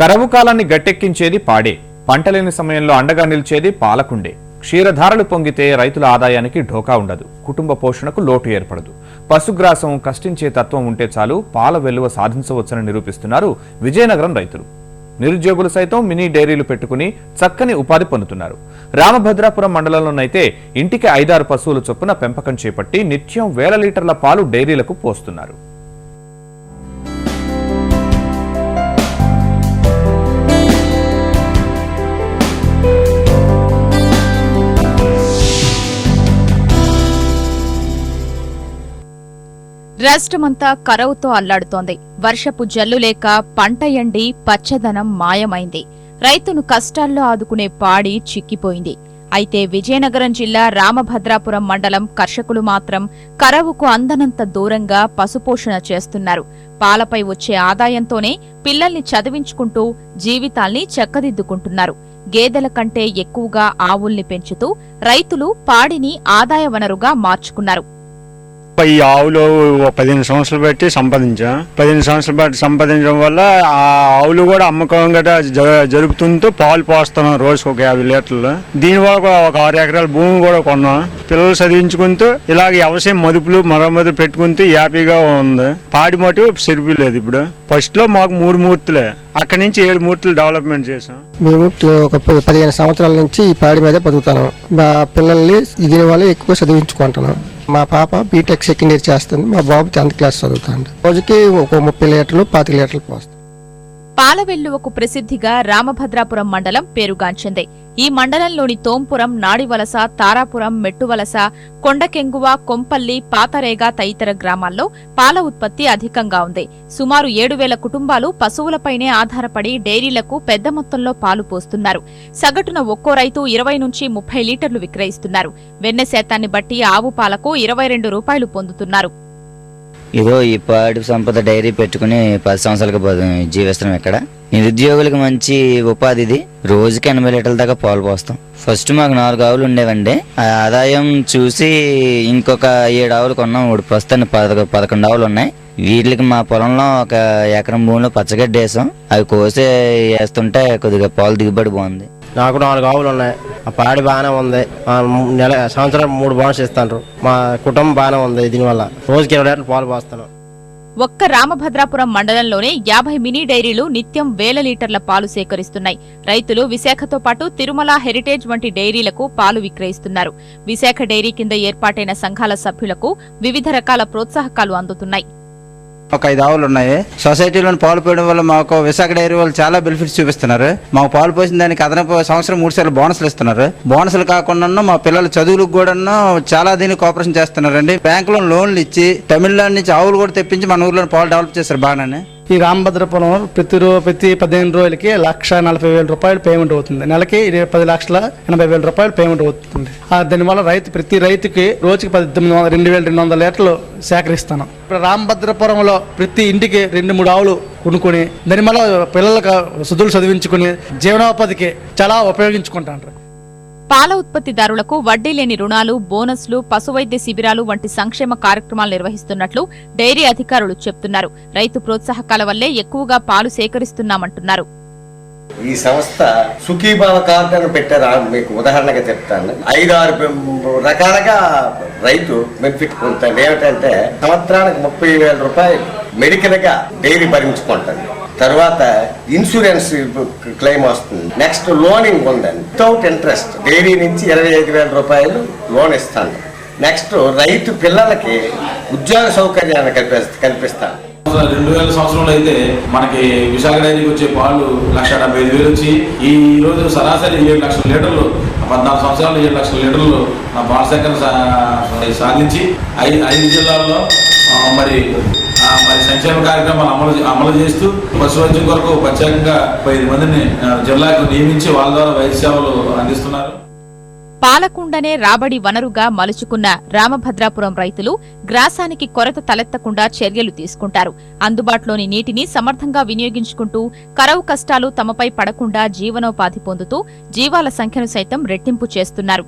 కరవు కాలాన్ని గట్టెక్కించేది పాడే, పంటలేని సమయంలో అండగా నిలిచేది పాలకుండే. క్షీరధారలు పొంగితే రైతుల ఆదాయానికి ఢోకా ఉండదు, కుటుంబ పోషణకు లోటు ఏర్పడదు. పశుగ్రాసం కష్టించే తత్వం ఉంటే చాలు పాల వెలువ సాధించవచ్చని నిరూపిస్తున్నారు విజయనగరం రైతులు. నిరుద్యోగులు సైతం మినీ డైరీలు పెట్టుకుని చక్కని ఉపాధి పొందుతున్నారు. రామభద్రాపురం మండలంలోనైతే ఇంటికి 5-6 పశువుల చొప్పున పెంపకం చేపట్టి నిత్యం వేల లీటర్ల పాలు డైరీలకు పోస్తున్నారు. రాష్ట్రమంతా కరవుతో అల్లాడుతోంది. వర్షపు జల్లు లేక పంట ఎండి పచ్చదనం మాయమైంది. రైతును కష్టాల్లో ఆదుకునే పాడి చిక్కిపోయింది. అయితే విజయనగరం జిల్లా రామభద్రాపురం మండలం కర్షకులు మాత్రం కరవుకు అందనంత దూరంగా పశుపోషణ చేస్తున్నారు. పాలపై వచ్చే ఆదాయంతోనే పిల్లల్ని చదివించుకుంటూ జీవితాల్ని చక్కదిద్దుకుంటున్నారు. గేదెల కంటే ఎక్కువగా ఆవుల్ని పెంచుతూ రైతులు పాడిని ఆదాయ వనరుగా మార్చుకున్నారు. ఈ ఆవులు 15 సంవత్సరాలు బట్టి సంపాదించాం. 15 సంవత్సరాలు బట్టి సంపాదించడం వల్ల ఆ ఆవులు కూడా అమ్మకం గట్రా జరుపుతుంటూ పాలు పోస్తున్నాం రోజుకు ఒక 50 లీటర్లు. దీనివల్ల ఒక 6 ఎకరాల భూమి కూడా కొన్నాం. పిల్లలు చదివించుకుంటూ ఇలాగ వ్యవసాయం మదుపులు మరమ్మతులు పెట్టుకుంటూ హ్యాపీగా ఉంది. పాడి మటు సెరిపి లేదు. ఇప్పుడు ఫస్ట్ లో మాకు 3 మూర్తులే, అక్కడి నుంచి 7 మూర్తులు డెవలప్మెంట్ చేసాం. మేము ఒక 15 సంవత్సరాల నుంచి ఈ పాడి మీద బతుకుతున్నాం. మా పిల్లల్ని దీనివల్ల ఎక్కువ చదివించుకుంటున్నాం. మా పాప బీటెక్ సెకండ్ ఇయర్ చేస్తుంది. మా బాబు 10th క్లాస్ చదువుతాడు. రోజుకి ఒక 30 లీటర్లు 25 లీటర్లు పోస్తాం. పాలవెల్లువకు ప్రసిద్ధిగా రామభద్రాపురం మండలం పేరుగాంచింది. ఈ మండలంలోని తోంపురం, నాడివలస, తారాపురం, మెట్టువలస, కొండకెంగువ, కొంపల్లి, పాతరేగ తదితర గ్రామాల్లో పాల ఉత్పత్తి అధికంగా ఉంది. సుమారు 7,000 కుటుంబాలు పశువులపైనే ఆధారపడి డైరీలకు పెద్ద మొత్తంలో పాలు పోస్తున్నారు. సగటున ఒక్కో రైతు 20 నుంచి 30 లీటర్లు విక్రయిస్తున్నారు. వెన్నె శాతాన్ని బట్టి ఆవు పాలకు 22 రూపాయలు పొందుతున్నారు. ఇదో ఈ పాడి సంపద డైరీ పెట్టుకుని 10 సంవత్సరాలుగా జీవిస్తున్నాం. ఇక్కడ నిరుద్యోగులకు మంచి ఉపాధి ఇది. రోజుకి 80 లీటర్ల దాకా పాలు పోస్తాం. ఫస్ట్ మాకు 4 ఆవులు ఉండేవండి. ఆ ఆదాయం చూసి ఇంకొక 7 ఆవులు కొన్నాం. ఇప్పుడు ప్రస్తుతానికి 11 ఆవులు ఉన్నాయి. వీటికి మా పొలంలో ఒక ఎకరం భూమిలో పచ్చగడ్డి వేసాం. అవి కోసి వేస్తుంటే కొద్దిగా పాలు దిగుబడి బాగుంది. నాకు 4 ఆవులు ఉన్నాయి. ఆ పాడి బాగానే ఉంది. సంవత్సరం 3 బోనస్ ఇస్తాను. మా కుటుంబం బాగానే ఉంది. దీనివల్ల రోజుకి 20 లీటర్లు పాలు పోస్తాను. ఒక్క రామభద్రాపురం మండలంలోనే 50 మినీ డైరీలు నిత్యం వేల లీటర్ల పాలు సేకరిస్తున్నాయి. రైతులు విశాఖతో పాటు తిరుమల, హెరిటేజ్ వంటి డైరీలకు పాలు విక్రయిస్తున్నారు. విశాఖ డైరీ కింద ఏర్పాటైన సంఘాల సభ్యులకు వివిధ రకాల ప్రోత్సాహకాలు అందుతున్నాయి. ఒక 5 ఆవులు ఉన్నాయి. సొసైటీలో పాలు పోయడం వల్ల మాకు విశాఖ డైరీ వాళ్ళు చాలా బెనిఫిట్స్ చూపిస్తున్నారు. మాకు పాలు పోసిన దానికి అదనపు సంవత్సరం 3 సార్లు బోనస్లు ఇస్తున్నారు. బోనస్లు కాకుండా మా పిల్లల చదువులకు కూడా చాలా దీనికి కోఆపరేషన్ చేస్తున్నారండి. బ్యాంకులో లోన్లు ఇచ్చి తమిళనాడు నుంచి ఆవులు కూడా తెప్పించి మన ఊర్లో పాలు డెవలప్ చేస్తారు బాగానే. ఈ రామభద్రపురం ప్రతి 15 రోజులకి 1,40,000 రూపాయలు పేమెంట్ అవుతుంది. నెలకి 10,80,000 రూపాయలు పేమెంట్ అవుతుంది. దానివల్ల ప్రతి రైతుకి రోజుకి 2,200 లీటర్లు సేకరిస్తాను. ఇప్పుడు రామభద్రపురంలో ప్రతి ఇంటికి 2-3 ఆవులు కొనుక్కొని దానివల్ల పిల్లలకు సుదులు చదివించుకుని జీవనోపాధికి చాలా ఉపయోగించుకుంటారు. పాల ఉత్పత్తిదారులకు వడ్డీ లేని రుణాలు, బోనస్లు, పశువైద్య శిబిరాలు వంటి సంక్షేమ కార్యక్రమాలు నిర్వహిస్తున్నట్లు డైరీ అధికారులు చెబుతున్నారు. రైతు ప్రోత్సాహకాల వల్లే ఎక్కువగా పాలు సేకరిస్తున్నామంటున్నారు. ఈ సంస్థ సుఖీభావ కార్డు అని పెట్టారు. మీకు ఉదాహరణగా చెప్తాను. 5-6 రకాలుగా రైతు బెనిఫిట్ పొందుతాడు. ఏమిటంటే సంవత్సరానికి 30,000 రూపాయలు మెడికల్ గా డైరీ భరించుకుంటాడు. తర్వాత ఇన్సూరెన్స్ క్లెయిమ్ వస్తుంది. నెక్స్ట్ లోనింగ్ ఉందండి, వితౌట్ ఇంట్రెస్ట్ డైరీ నుంచి 25,000 రూపాయలు లోన్ ఇస్తాను. నెక్స్ట్ రైతు పిల్లలకి ఉద్యోగ సౌకర్యాన్ని కల్పిస్తాను. 2000 సంవత్సరంలో అయితే మనకి విశాఖ డైరీకి వచ్చే పాలు 1,75,000 వచ్చి ఈ రోజు సరాసరి 7 లక్షల లీటర్లు, 14 సంవత్సరాలు 7 లక్షల లీటర్లు పాల సేకరణ సాధించి 5 జిల్లాల్లో మరి సంక్షేమ కార్యక్రమాలు అమలు చేస్తూ పశువైద్యం కొరకు ప్రత్యేకంగా 5 మందిని జిల్లాకు నియమించి వాళ్ళ ద్వారా వైద్య సేవలు అందిస్తున్నారు. పాలకుండనే రాబడి వనరుగా మలుచుకున్న రామభద్రాపురం రైతులు గ్రాసానికి కొరత తలెత్తకుండా చర్యలు తీసుకుంటారు. అందుబాటులోని నీటిని సమర్థంగా వినియోగించుకుంటూ కరవు కష్టాలు తమపై పడకుండా జీవనోపాధి పొందుతూ జీవాల సంఖ్యను సైతం రెట్టింపు చేస్తున్నారు.